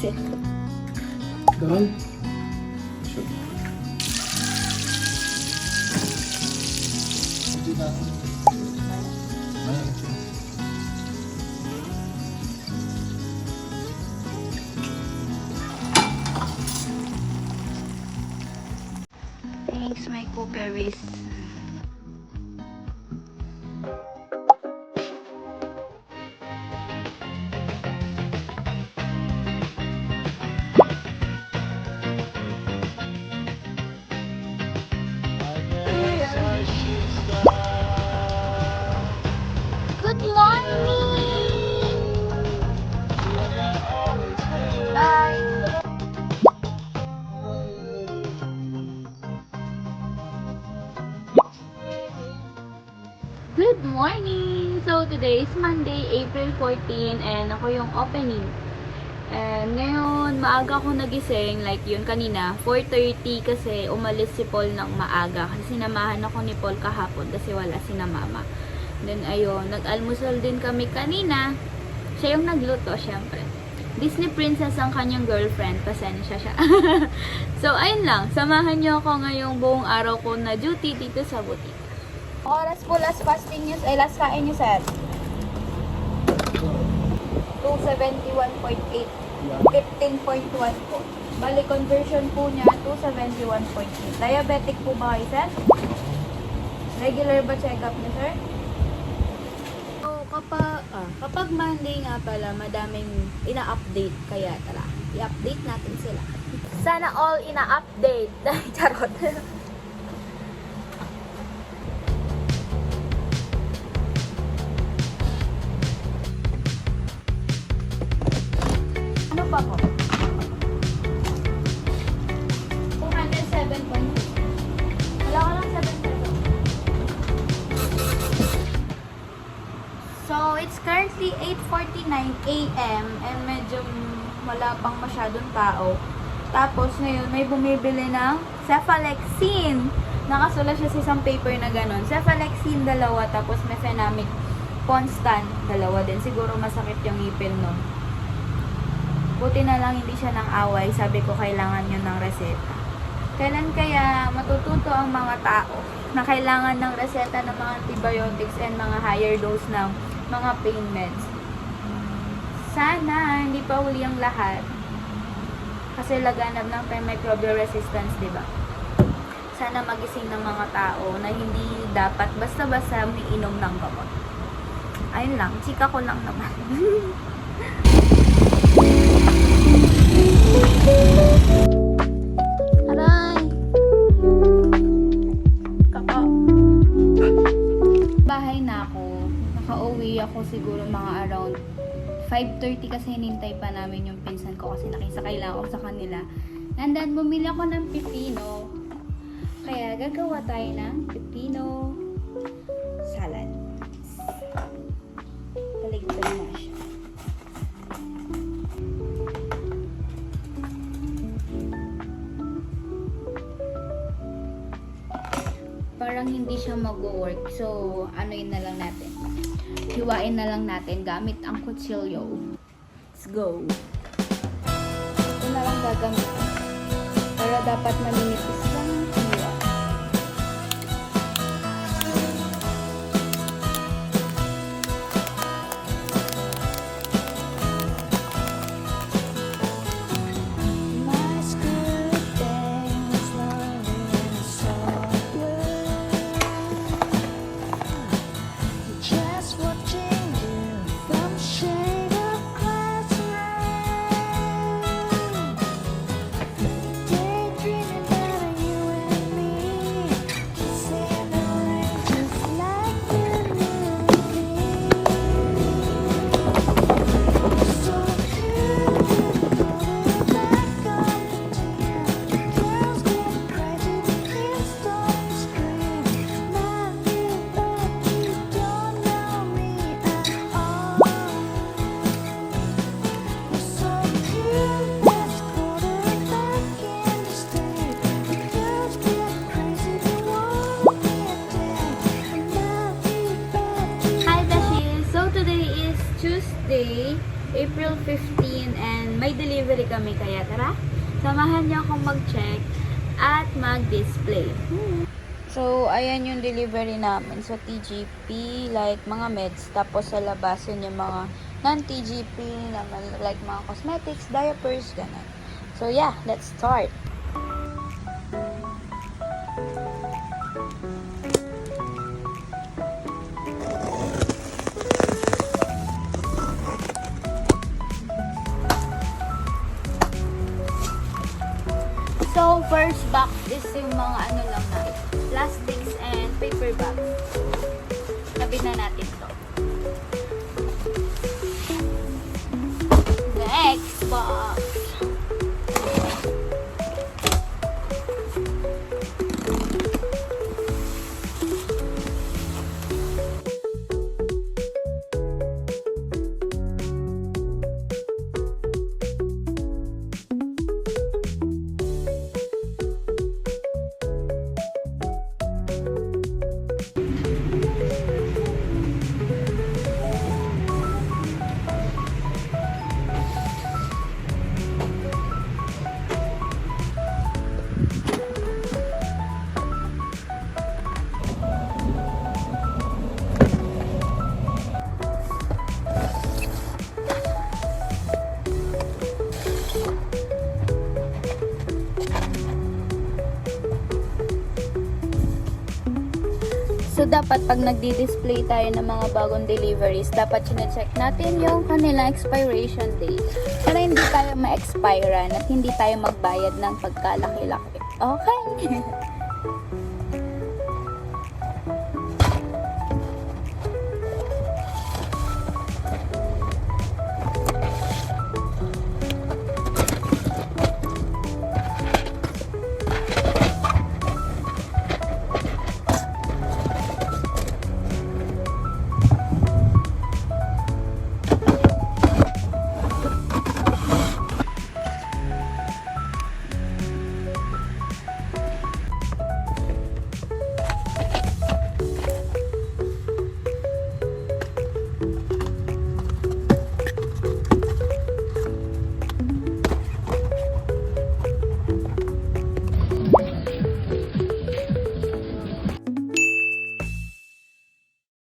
Shit. Dahil? Sure. Hindi na. Thanks, my cookeries. Good morning! Bye! Good morning! So, today is Monday, April 14, and ako yung opening. And ngayon, maaga ako nagising, like yun kanina, 4:30 kasi umalis si Paul ng maaga. Kasi sinamahan ako ni Paul kahapon kasi wala si na mama. Then, ayun, nag-almusal din kami kanina. Siya yung nagluto, syempre. Disney princess ang kanyang girlfriend, pasensya siya. So, ayun lang, samahan niyo ako ngayong buong araw ko na duty dito sa butika. Oras po last fasting news, ay last kain niyo, sir. 271.8. 15.1 po. Bali, conversion po niya, 271.8. Diabetic po ba kayo, sir? Regular ba check-up niyo, sir? So, kapag Monday nga pala, madaming ina-update. Kaya, tara, i-update natin sila. Sana all ina-update. Charot. Ano pa po? 207.2. Wala ka lang 7 pesos. So, it's currently 8:49 AM and medyo wala pang masyadong tao. Tapos, ngayon, may bumibili ng Cephalexin. Nakasulat siya sa isang paper na gano'n. Cephalexin, 2. Tapos, Mefenamic Constant, 2 din. Siguro masakit yung ngipin nun. Buti na lang hindi siya ng away. Sabi ko, kailangan nyo ng reseta. Kailan kaya matututo ang mga tao na kailangan ng reseta ng mga antibiotics and mga higher dose ng mga pain meds? Sana hindi pa huli ang lahat. Kasi laganap ng antimicrobial resistance, diba? Sana magising ng mga tao na hindi dapat basta-basta umiinom ng gamot. Ayun lang, chika ko lang naman. Aray! Bahay na ako. Nakauwi ako siguro mga around 5:30 kasi hinintay pa namin yung pinsan ko kasi nakisakay lang ako sa kanila. And then, bumili ako ng pipino. Kaya, gagawa tayo ng pipino salad. Taligtad na siya. Parang hindi siya mag-work. So, ano yun na lang natin. Hiwain na lang natin gamit ang kutsilyo. Let's go. Ito na lang gagamitin. Pero dapat maninipis lang hiwa. April 15 and may delivery kami, kaya tara, samahan niyo akong mag-check at mag-display. So, ayan yung delivery namin sa TGP, like mga meds. Tapos sa labas, yun yung mga non-TGP naman, like mga cosmetics, diapers, ganun. So, yeah, let's start. So, first box is yung mga ano lang na plastics and paper bags. Tabi na natin to. Next box. So, dapat pag nagdi-display tayo ng mga bagong deliveries, dapat sinecheck natin yung kanilang expiration date para hindi tayo ma-expirean at hindi tayo magbayad ng pagkalaki-laki. Okay?